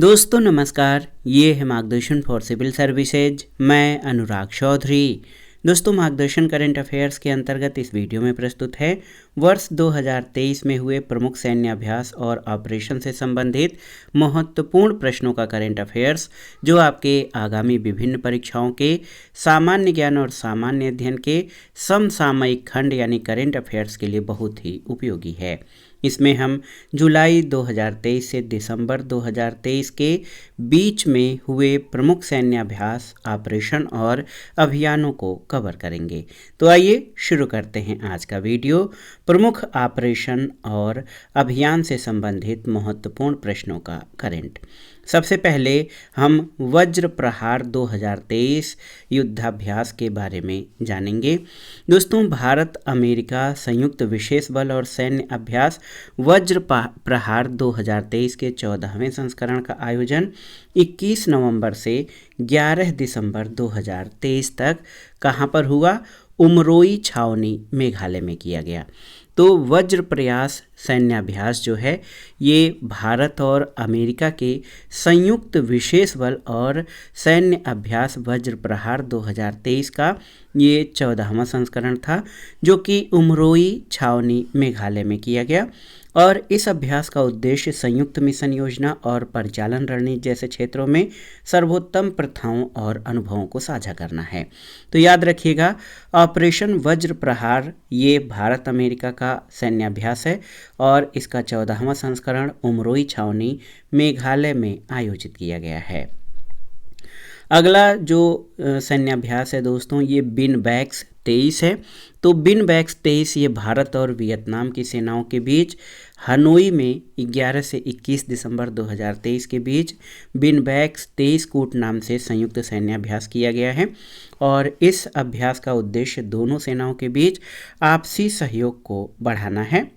दोस्तों नमस्कार, ये है मार्गदर्शन फॉर सिविल सर्विसेज। मैं अनुराग चौधरी। दोस्तों मार्गदर्शन करंट अफेयर्स के अंतर्गत इस वीडियो में प्रस्तुत है वर्ष 2023 में हुए प्रमुख सैन्य अभ्यास और ऑपरेशन से संबंधित महत्वपूर्ण प्रश्नों का करंट अफेयर्स, जो आपके आगामी विभिन्न परीक्षाओं के सामान्य ज्ञान और सामान्य अध्ययन के समसामयिक खंड यानी करंट अफेयर्स के लिए बहुत ही उपयोगी है। इसमें हम जुलाई 2023 से दिसंबर 2023 के बीच में हुए प्रमुख सैन्य अभ्यास, ऑपरेशन और अभियानों को कवर करेंगे। तो आइए शुरू करते हैं आज का वीडियो। प्रमुख ऑपरेशन और अभियान से संबंधित महत्वपूर्ण प्रश्नों का करंट। सबसे पहले हम वज्र प्रहार 2023 युद्धाभ्यास के बारे में जानेंगे। दोस्तों, भारत अमेरिका संयुक्त विशेष बल और सैन्य अभ्यास वज्र प्रहार 2023 के 14वें संस्करण का आयोजन 21 नवंबर से 11 दिसंबर 2023 तक कहां पर हुआ? उमरोई छावनी, मेघालय में किया गया। तो वज्र प्रयास सैन्य अभ्यास जो है ये भारत और अमेरिका के संयुक्त विशेष बल और सैन्य अभ्यास वज्र प्रहार 2023 का ये 14वां संस्करण था, जो कि उमरोई छावनी, मेघालय में किया गया। और इस अभ्यास का उद्देश्य संयुक्त मिशन योजना और परिचालन रणनीति जैसे क्षेत्रों में सर्वोत्तम प्रथाओं और अनुभवों को साझा करना है। तो याद रखिएगा, ऑपरेशन वज्र प्रहार ये भारत अमेरिका का सैन्य अभ्यास है और इसका 14वां संस्करण उमरोई छावनी, मेघालय में आयोजित किया गया है। अगला जो सैन्य अभ्यास है दोस्तों, ये बिन बैक्स 23 है। तो बिन बैक्स 23 ये भारत और वियतनाम की सेनाओं के बीच हनोई में 11 से 21 दिसंबर 2023 के बीच बिन बैक्स 23 कूट नाम से संयुक्त सैन्य अभ्यास किया गया है। और इस अभ्यास का उद्देश्य दोनों सेनाओं के बीच आपसी सहयोग को बढ़ाना है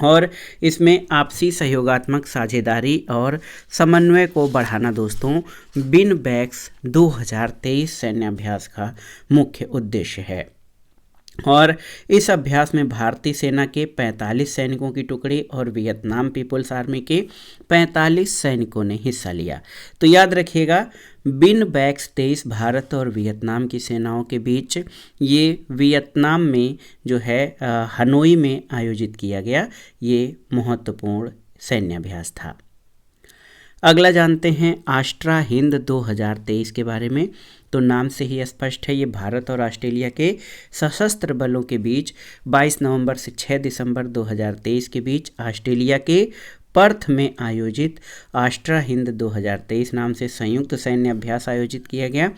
और इसमें आपसी सहयोगात्मक साझेदारी और समन्वय को बढ़ाना दोस्तों बिन बैक्स 2023 सैन्य अभ्यास का मुख्य उद्देश्य है। और इस अभ्यास में भारतीय सेना के 45 सैनिकों की टुकड़ी और वियतनाम पीपुल्स आर्मी के 45 सैनिकों ने हिस्सा लिया। तो याद रखिएगा, बिन बैक्स 23 भारत और वियतनाम की सेनाओं के बीच ये वियतनाम में जो है हनोई में आयोजित किया गया ये महत्वपूर्ण सैन्य अभ्यास था। अगला जानते हैं आस्ट्रा हिंद 2023 के बारे में। तो नाम से ही स्पष्ट है, ये भारत और ऑस्ट्रेलिया के सशस्त्र बलों के बीच 22 नवंबर से 6 दिसंबर 2023 के बीच ऑस्ट्रेलिया के पर्थ में आयोजित आस्ट्रा हिंद 2023 नाम से संयुक्त सैन्य अभ्यास आयोजित किया गया।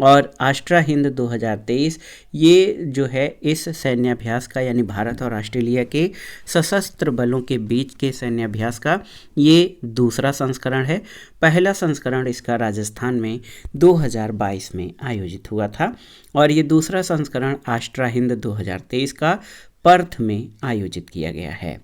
और आस्ट्रा हिंद 2023 ये जो है इस सैन्य अभ्यास का यानी भारत और ऑस्ट्रेलिया के सशस्त्र बलों के बीच के सैन्य अभ्यास का ये दूसरा संस्करण है। पहला संस्करण इसका राजस्थान में 2022 में आयोजित हुआ था और ये दूसरा संस्करण आस्ट्रा हिंद 2023 का पर्थ में आयोजित किया गया है।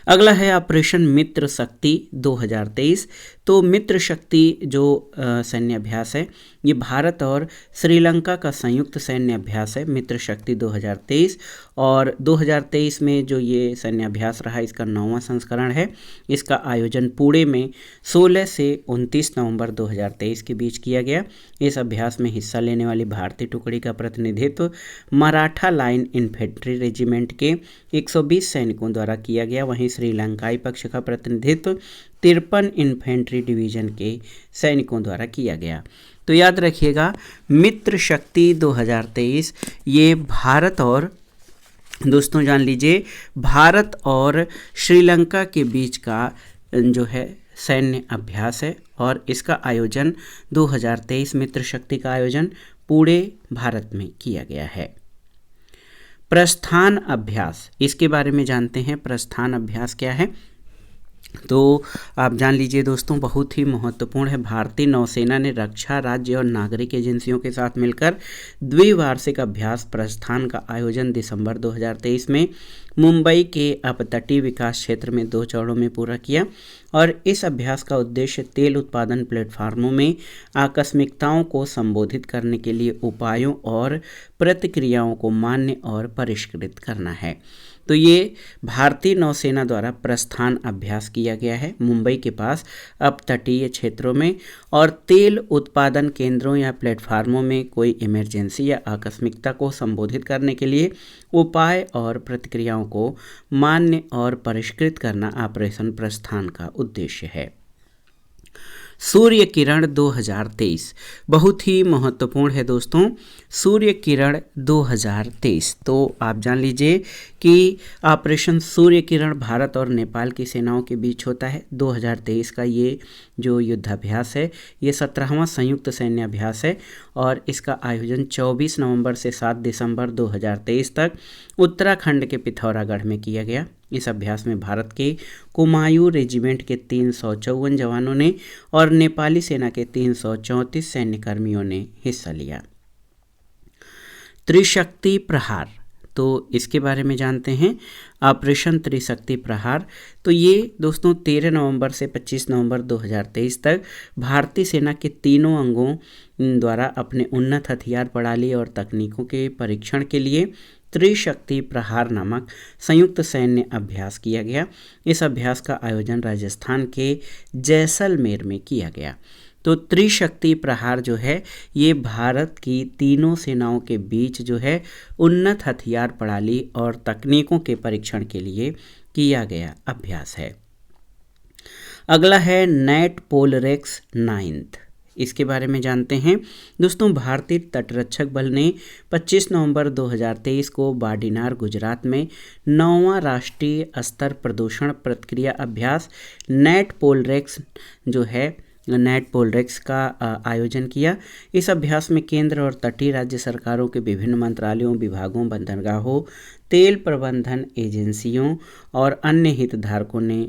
अगला है ऑपरेशन मित्र शक्ति 2023। तो मित्र शक्ति जो सैन्य अभ्यास है ये भारत और श्रीलंका का संयुक्त सैन्य अभ्यास है, मित्र शक्ति 2023। और 2023 में जो ये सैन्य अभ्यास रहा इसका 9वां संस्करण है। इसका आयोजन पुणे में 16 से 29 नवंबर 2023 के बीच किया गया। इस अभ्यास में हिस्सा लेने वाली भारतीय टुकड़ी का प्रतिनिधित्व मराठा लाइन इन्फेंट्री रेजिमेंट के 120 सैनिकों द्वारा किया गया। वहीं श्रीलंकाई पक्ष का प्रतिनिधित्व 53 इन्फेंट्री डिवीजन के सैनिकों द्वारा किया गया। तो याद रखिएगा, मित्र शक्ति 2023 ये भारत और दोस्तों जान लीजिए भारत और श्रीलंका के बीच का जो है सैन्य अभ्यास है और इसका आयोजन 2023 मित्र शक्ति का आयोजन पुणे भारत में किया गया है। प्रस्थान अभ्यास, इसके बारे में जानते हैं। प्रस्थान अभ्यास क्या है? तो आप जान लीजिए दोस्तों, बहुत ही महत्वपूर्ण है। भारतीय नौसेना ने रक्षा, राज्य और नागरिक एजेंसियों के साथ मिलकर द्विवार्षिक अभ्यास प्रस्थान का आयोजन दिसंबर 2023 में मुंबई के अपतटीय विकास क्षेत्र में 2 चरणों में पूरा किया। और इस अभ्यास का उद्देश्य तेल उत्पादन प्लेटफार्मों में आकस्मिकताओं को संबोधित करने के लिए उपायों और प्रतिक्रियाओं को मान्य और परिष्कृत करना है। तो ये भारतीय नौसेना द्वारा प्रस्थान अभ्यास किया गया है मुंबई के पास अपतटीय क्षेत्रों में, और तेल उत्पादन केंद्रों या प्लेटफार्मों में कोई इमरजेंसी या आकस्मिकता को संबोधित करने के लिए उपाय और प्रतिक्रियाओं को मान्य और परिष्कृत करना ऑपरेशन प्रस्थान का उद्देश्य है। सूर्य किरण 2023 बहुत ही महत्वपूर्ण है दोस्तों। सूर्य किरण 2023 तो आप जान लीजिए कि ऑपरेशन सूर्य किरण भारत और नेपाल की सेनाओं के बीच होता है। 2023 का ये जो युद्धाभ्यास है ये 17वां संयुक्त सैन्य अभ्यास है और इसका आयोजन 24 नवंबर से 7 दिसंबर 2023 तक उत्तराखंड के पिथौरागढ़ में किया गया। इस अभ्यास में भारत के कुमायूं रेजिमेंट के 354 जवानों ने और नेपाली सेना के 334 सैन्यकर्मियों ने हिस्सा लिया। त्रिशक्ति प्रहार, तो इसके बारे में जानते हैं। ऑपरेशन त्रिशक्ति प्रहार, तो ये दोस्तों 13 नवंबर से 25 नवंबर 2023 तक भारतीय सेना के तीनों अंगों द्वारा अपने उन्नत हथियार प्रणाली और तकनीकों के परीक्षण के लिए त्रिशक्ति प्रहार नामक संयुक्त सैन्य अभ्यास किया गया। इस अभ्यास का आयोजन राजस्थान के जैसलमेर में किया गया। तो त्रिशक्ति प्रहार जो है ये भारत की तीनों सेनाओं के बीच जो है उन्नत हथियार प्रणाली और तकनीकों के परीक्षण के लिए किया गया अभ्यास है। अगला है नेट पोलरेक्स 9th, इसके बारे में जानते हैं दोस्तों। भारतीय तटरक्षक बल ने 25 नवंबर 2023 को बाडीनार गुजरात में 9वां राष्ट्रीय स्तर प्रदूषण प्रतिक्रिया अभ्यास नेट पोलरेक्स जो है नेट पोलरेक्स का आयोजन किया। इस अभ्यास में केंद्र और तटीय राज्य सरकारों के विभिन्न मंत्रालयों, विभागों, बंदरगाहों, तेल प्रबंधन एजेंसियों और अन्य हितधारकों ने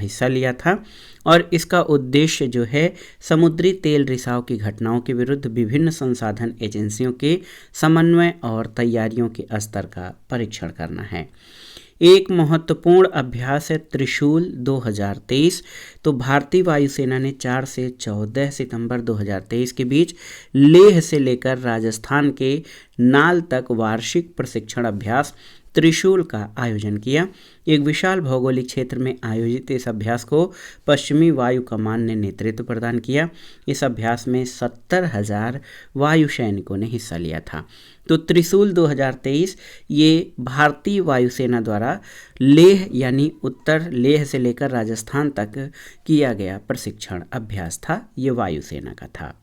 हिस्सा लिया था और इसका उद्देश्य जो है समुद्री तेल रिसाव की घटनाओं के विरुद्ध विभिन्न संसाधन एजेंसियों के समन्वय और तैयारियों के स्तर का परीक्षण करना है। एक महत्वपूर्ण अभ्यास है त्रिशूल 2023। तो भारतीय वायुसेना ने 4 से 14 सितंबर 2023 के बीच लेह से लेकर राजस्थान के नाल तक वार्षिक प्रशिक्षण अभ्यास त्रिशूल का आयोजन किया। एक विशाल भौगोलिक क्षेत्र में आयोजित इस अभ्यास को पश्चिमी वायु कमान ने नेतृत्व प्रदान किया। इस अभ्यास में 70,000 वायु सैनिकों ने हिस्सा लिया था। तो त्रिशूल 2023 ये भारतीय वायुसेना द्वारा लेह यानी उत्तर लेह से लेकर राजस्थान तक किया गया प्रशिक्षण अभ्यास था। ये वायुसेना का था।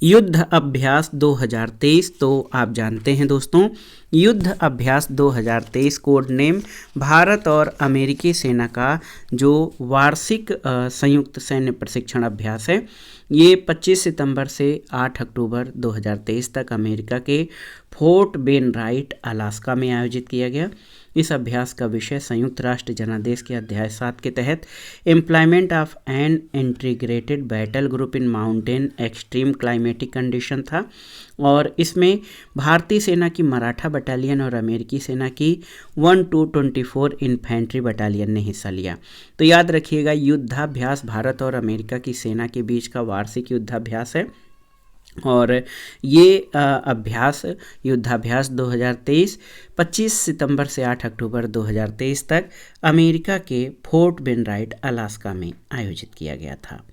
युद्ध अभ्यास 2023 तो आप जानते हैं दोस्तों, युद्ध अभ्यास 2023 कोड नेम भारत और अमेरिकी सेना का जो वार्षिक संयुक्त सैन्य प्रशिक्षण अभ्यास है ये 25 सितंबर से 8 अक्टूबर 2023 तक अमेरिका के फोर्ट बेन राइट अलास्का में आयोजित किया गया। इस अभ्यास का विषय संयुक्त राष्ट्र जनादेश के अध्याय 7 के तहत employment of an integrated battle group in mountain extreme climatic condition था और इसमें भारतीय सेना की मराठा बटालियन और अमेरिकी सेना की 1224 इन्फेंट्री बटालियन ने हिस्सा लिया। तो याद रखिएगा युद्धाभ्यास भारत और अमेरिका की सेना के बीच का वार्षिक युद्धाभ्यास है और ये अभ्यास युद्धाभ्यास 2023 25 सितंबर से 8 अक्टूबर 2023 तक अमेरिका के फोर्ट बेन राइट अलास्का में आयोजित किया गया था।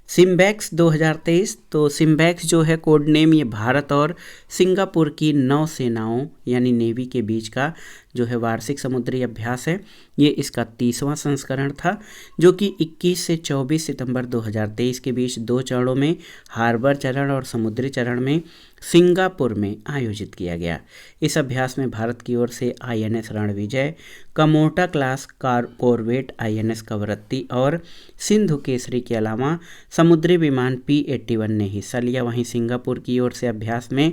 सिम्बैक्स 2023 तो सिम्बैक्स जो है कोड नेम ये भारत और सिंगापुर की नौसेनाओं यानी नेवी के बीच का जो है वार्षिक समुद्री अभ्यास है। ये इसका 30वां संस्करण था जो कि 21 से 24 सितंबर 2023 के बीच 2 चरणों में हार्बर चरण और समुद्री चरण में सिंगापुर में आयोजित किया गया। इस अभ्यास में भारत की ओर से INS Ranvijay, Kamorta class corvette INS Kavaratti और सिंधु केसरी के अलावा समुद्री विमान P-81 ने हिस्सा लिया। वहीं सिंगापुर की ओर से अभ्यास में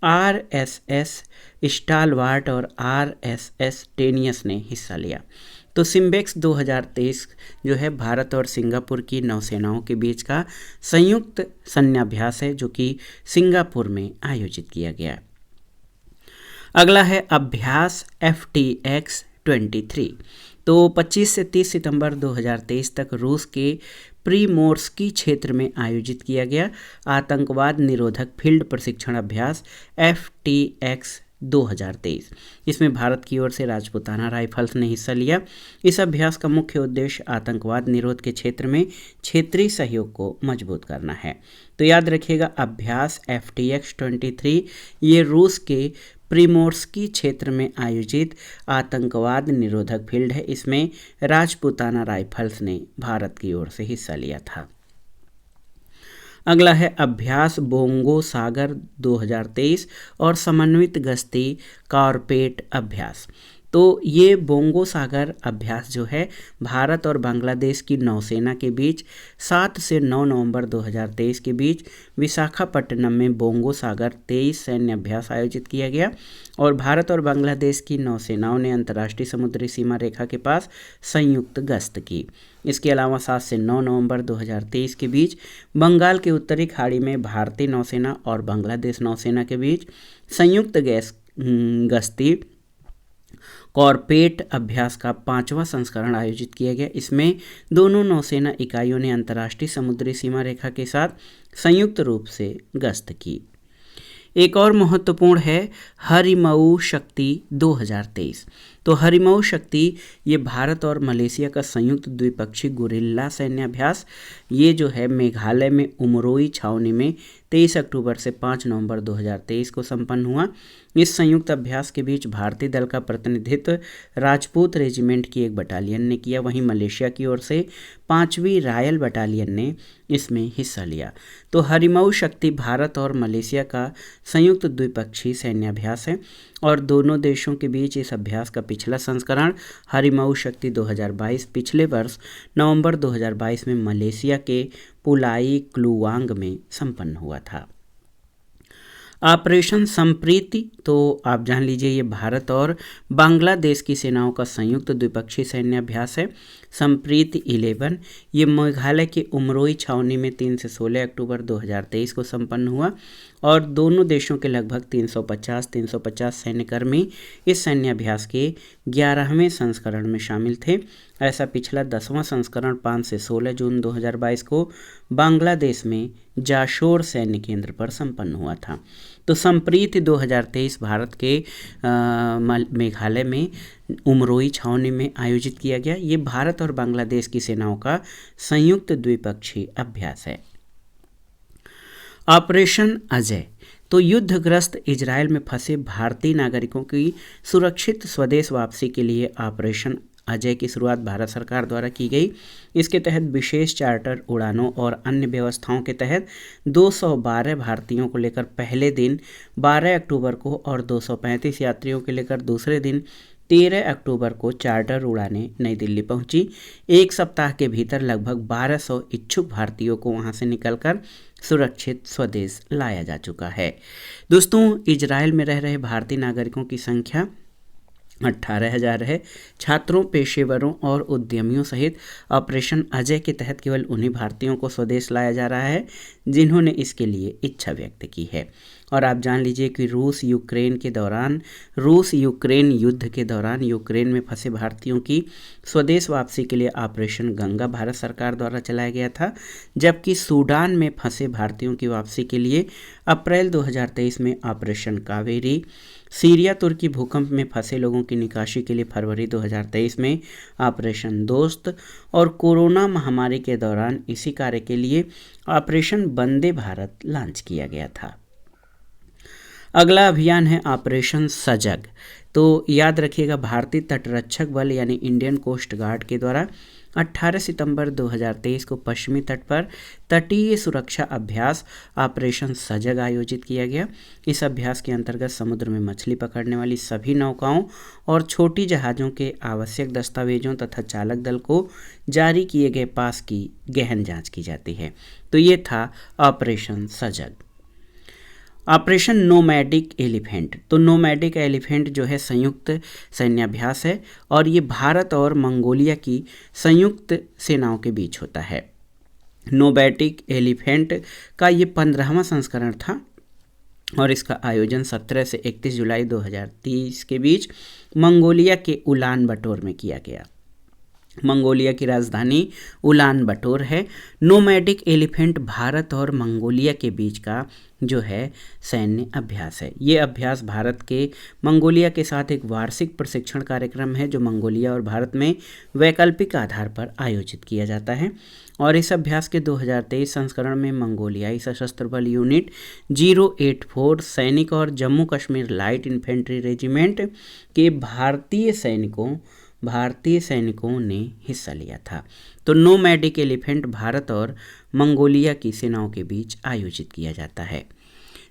RSS स्टालवार्ट और RSS टेनियस ने हिस्सा लिया। तो सिम्बैक्स 2023 जो है भारत और सिंगापुर की नौसेनाओं के बीच का संयुक्त सैन्याभ्यास है जो कि सिंगापुर में आयोजित किया गया। अगला है अभ्यास FTX 23। तो 25 से 30 सितंबर 2023 तक रूस के प्रीमोर्स्की क्षेत्र में आयोजित किया गया आतंकवाद निरोधक फील्ड प्रशिक्षण अभ्यास FTX 2023। इसमें भारत की ओर से राजपूताना राइफल्स ने हिस्सा लिया। इस अभ्यास का मुख्य उद्देश्य आतंकवाद निरोध के क्षेत्र में क्षेत्रीय सहयोग को मजबूत करना है। तो याद रखिएगा, अभ्यास FTX-23 ये रूस के प्रिमोर्स्की क्षेत्र में आयोजित आतंकवाद निरोधक फील्ड है। इसमें राजपूताना राइफल्स ने भारत की ओर से हिस्सा लिया था। अगला है अभ्यास बोंगो सागर 2023 और समन्वित गश्ती कॉर्पेट अभ्यास। तो ये बोंगो सागर अभ्यास जो है भारत और बांग्लादेश की नौसेना के बीच 7 से 9 नवंबर 2023 के बीच विशाखापट्टनम में बोंगो सागर 23 सैन्य अभ्यास आयोजित किया गया और भारत और बांग्लादेश की नौसेनाओं ने अंतर्राष्ट्रीय समुद्री सीमा रेखा के पास संयुक्त गश्त की। इसके अलावा 7 से 9 नवंबर 2023 के बीच बंगाल के उत्तरी खाड़ी में भारतीय नौसेना और बांग्लादेश नौसेना के बीच संयुक्त गश्ती कॉर्पेट अभ्यास का 5वां संस्करण आयोजित किया गया। इसमें दोनों नौसेना इकाइयों ने अंतर्राष्ट्रीय समुद्री सीमा रेखा के साथ संयुक्त रूप से गश्त की। एक और महत्वपूर्ण है हरिमऊ शक्ति 2023। तो हरिमऊ शक्ति ये भारत और मलेशिया का संयुक्त द्विपक्षीय गुरिल्ला सैन्य अभ्यास ये जो है मेघालय में उमरोई छावनी में 23 अक्टूबर से 5 नवंबर 2023 को संपन्न हुआ। इस संयुक्त अभ्यास के बीच भारतीय दल का प्रतिनिधित्व राजपूत रेजिमेंट की एक बटालियन ने किया, वहीं मलेशिया की ओर से 5वीं रॉयल बटालियन ने इसमें हिस्सा लिया। तो हरिमऊ शक्ति भारत और मलेशिया का संयुक्त द्विपक्षीय सैन्य अभ्यास है और दोनों देशों के बीच इस अभ्यास का पिछला संस्करण हरिमऊ शक्ति 2022 पिछले वर्ष नवंबर 2022 में मलेशिया के पुलाई क्लुवांग में संपन्न हुआ था। ऑपरेशन संप्रीति, तो आप जान लीजिए ये भारत और बांग्लादेश की सेनाओं का संयुक्त द्विपक्षीय सैन्य अभ्यास है। संप्रीति 11 ये मेघालय के उमरोई छावनी में 3 से 16 अक्टूबर 2023 को संपन्न हुआ और दोनों देशों के लगभग 350 सैन्यकर्मी इस सैन्य अभ्यास के 11वें संस्करण में शामिल थे। ऐसा पिछला 10वां संस्करण 5 से 16 जून 2022 को बांग्लादेश में जाशोर सैन्य केंद्र पर संपन्न हुआ था। तो संप्रीति 2023 भारत के मेघालय में उमरोई छावनी में आयोजित किया गया। ये भारत और बांग्लादेश की सेनाओं का संयुक्त द्विपक्षीय अभ्यास है। ऑपरेशन अजय, तो युद्धग्रस्त इजरायल में फंसे भारतीय नागरिकों की सुरक्षित स्वदेश वापसी के लिए ऑपरेशन अजय की शुरुआत भारत सरकार द्वारा की गई। इसके तहत विशेष चार्टर उड़ानों और अन्य व्यवस्थाओं के तहत 212 भारतीयों को लेकर पहले दिन 12 अक्टूबर को और 235 यात्रियों के लेकर दूसरे दिन 13 अक्टूबर को चार्टर उड़ानें नई दिल्ली पहुंची। एक सप्ताह के भीतर लगभग 1200 इच्छुक भारतीयों को वहां से निकलकर सुरक्षित स्वदेश लाया जा चुका है। दोस्तों, इजरायल में रह रहे भारतीय नागरिकों की संख्या 18,000 है। छात्रों, पेशेवरों और उद्यमियों सहित ऑपरेशन अजय के तहत केवल उन्हीं भारतीयों को स्वदेश लाया जा रहा है जिन्होंने इसके लिए इच्छा व्यक्त की है। और आप जान लीजिए कि रूस यूक्रेन युद्ध के दौरान यूक्रेन में फंसे भारतीयों की स्वदेश वापसी के लिए ऑपरेशन गंगा भारत सरकार द्वारा चलाया गया था, जबकि सूडान में फंसे भारतीयों की वापसी के लिए अप्रैल 2023 में ऑपरेशन कावेरी, सीरिया तुर्की भूकंप में फंसे लोगों की निकासी के लिए फरवरी 2023 में ऑपरेशन दोस्त और कोरोना महामारी के दौरान इसी कार्य के लिए ऑपरेशन वंदे भारत लॉन्च किया गया था। अगला अभियान है ऑपरेशन सजग। तो याद रखिएगा, भारतीय तटरक्षक बल यानी इंडियन कोस्ट गार्ड के द्वारा 18 सितंबर 2023 को पश्चिमी तट पर तटीय सुरक्षा अभ्यास ऑपरेशन सजग आयोजित किया गया। इस अभ्यास के अंतर्गत समुद्र में मछली पकड़ने वाली सभी नौकाओं और छोटी जहाज़ों के आवश्यक दस्तावेजों तथा चालक दल को जारी किए गए पास की गहन जांच की जाती है। तो ये था ऑपरेशन सजग। ऑपरेशन नोमैडिक एलिफेंट, तो नोमैडिक एलिफेंट जो है संयुक्त सैन्याभ्यास है और ये भारत और मंगोलिया की संयुक्त सेनाओं के बीच होता है। नोमैडिक एलिफेंट का ये 15वां संस्करण था और इसका आयोजन 17 से 31 जुलाई 2023 के बीच मंगोलिया के उलान बटोर में किया गया। मंगोलिया की राजधानी उलान बटोर है। नोमैडिक एलिफेंट भारत और मंगोलिया के बीच का जो है सैन्य अभ्यास है। ये अभ्यास भारत के मंगोलिया के साथ एक वार्षिक प्रशिक्षण कार्यक्रम है जो मंगोलिया और भारत में वैकल्पिक आधार पर आयोजित किया जाता है। और इस अभ्यास के 2023 संस्करण में मंगोलियाई सशस्त्र बल यूनिट 084 सैनिक और Jammu Kashmir light infantry regiment के भारतीय सैनिकों ने हिस्सा लिया था। तो नोमैडिक एलिफेंट भारत और मंगोलिया की सेनाओं के बीच आयोजित किया जाता है।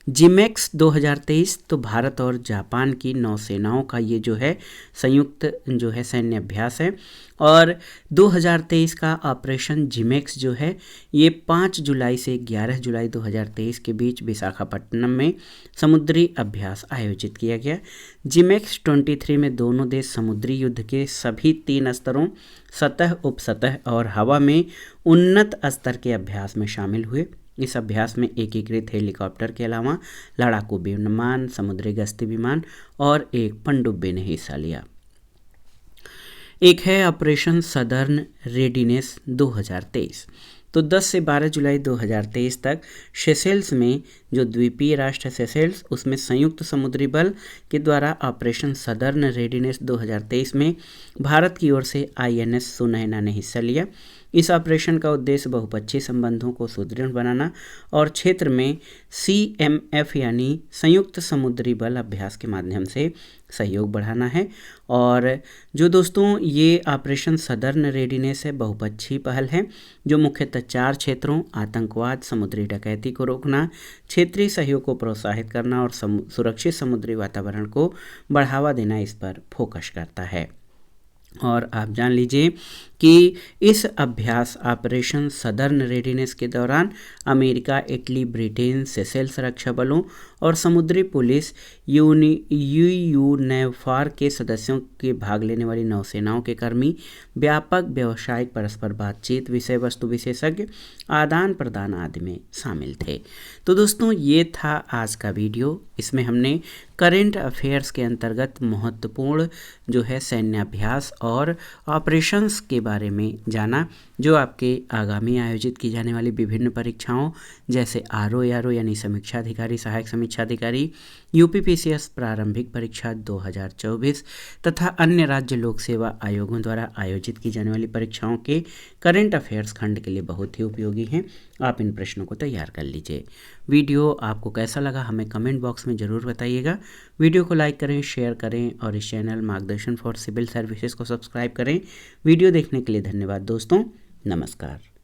जिमेक्स 2023 तो भारत और जापान की नौसेनाओं का ये जो है संयुक्त जो है सैन्य अभ्यास है। और 2023 का ऑपरेशन जिमेक्स जो है ये 5 जुलाई से 11 जुलाई 2023 के बीच विशाखापट्टनम में समुद्री अभ्यास आयोजित किया गया। जिमेक्स 23 में दोनों देश समुद्री युद्ध के सभी 3 स्तरों सतह, उपसतह और हवा में उन्नत स्तर के अभ्यास में शामिल हुए। इस अभ्यास में एकीकृत हेलीकॉप्टर के अलावा लड़ाकू विमान, समुद्री गश्ती विमान और एक पनडुब्बी ने हिस्सा लिया। एक है ऑपरेशन सदर्न रेडिनेस 2023। तो 10 से 12 जुलाई 2023 तक सेशेल्स में जो द्वीपीय राष्ट्र सेशेल्स उसमें संयुक्त समुद्री बल के द्वारा ऑपरेशन सदर्न रेडिनेस 2023 में भारत की ओर से INS सुनैना ने हिस्सा लिया। इस ऑपरेशन का उद्देश्य बहुपक्षीय संबंधों को सुदृढ़ बनाना और क्षेत्र में CMF यानी संयुक्त समुद्री बल अभ्यास के माध्यम से सहयोग बढ़ाना है। और जो दोस्तों ये ऑपरेशन सदर्न रेडिनेस है बहुपक्षीय पहल है जो मुख्यतः 4 क्षेत्रों आतंकवाद, समुद्री डकैती को रोकना, क्षेत्रीय सहयोग को प्रोत्साहित करना और सुरक्षित समुद्री वातावरण को बढ़ावा देना इस पर फोकस करता है। और आप जान लीजिए कि इस अभ्यास ऑपरेशन सदर्न रेडिनेस के दौरान अमेरिका, इटली, ब्रिटेन, सेशेल्स रक्षा बलों और समुद्री पुलिस यूनेफार के सदस्यों के भाग लेने वाली नौसेनाओं के कर्मी व्यापक व्यावसायिक परस्पर बातचीत, विषय वस्तु विशेषज्ञ, आदान प्रदान आदि में शामिल थे। तो दोस्तों ये था आज का वीडियो। इसमें हमने करेंट अफेयर्स के अंतर्गत महत्वपूर्ण जो है सैन्य अभ्यास और ऑपरेशंस के बारे में जाना जो आपके आगामी आयोजित की जाने वाली विभिन्न परीक्षाओं जैसे RO यानी समीक्षा अधिकारी, सहायक समीक्षा अधिकारी, UPPCS प्रारंभिक परीक्षा 2024 तथा अन्य राज्य लोक सेवा आयोगों द्वारा आयोजित की जाने वाली परीक्षाओं के करेंट अफेयर्स खंड के लिए बहुत ही उपयोगी हैं। आप इन प्रश्नों को तैयार कर लीजिए। वीडियो आपको कैसा लगा हमें कमेंट बॉक्स में ज़रूर बताइएगा। वीडियो को लाइक करें, शेयर करें और इस चैनल मार्गदर्शन फॉर सिविल सर्विसेज को सब्सक्राइब करें। वीडियो देखने के लिए धन्यवाद दोस्तों। नमस्कार।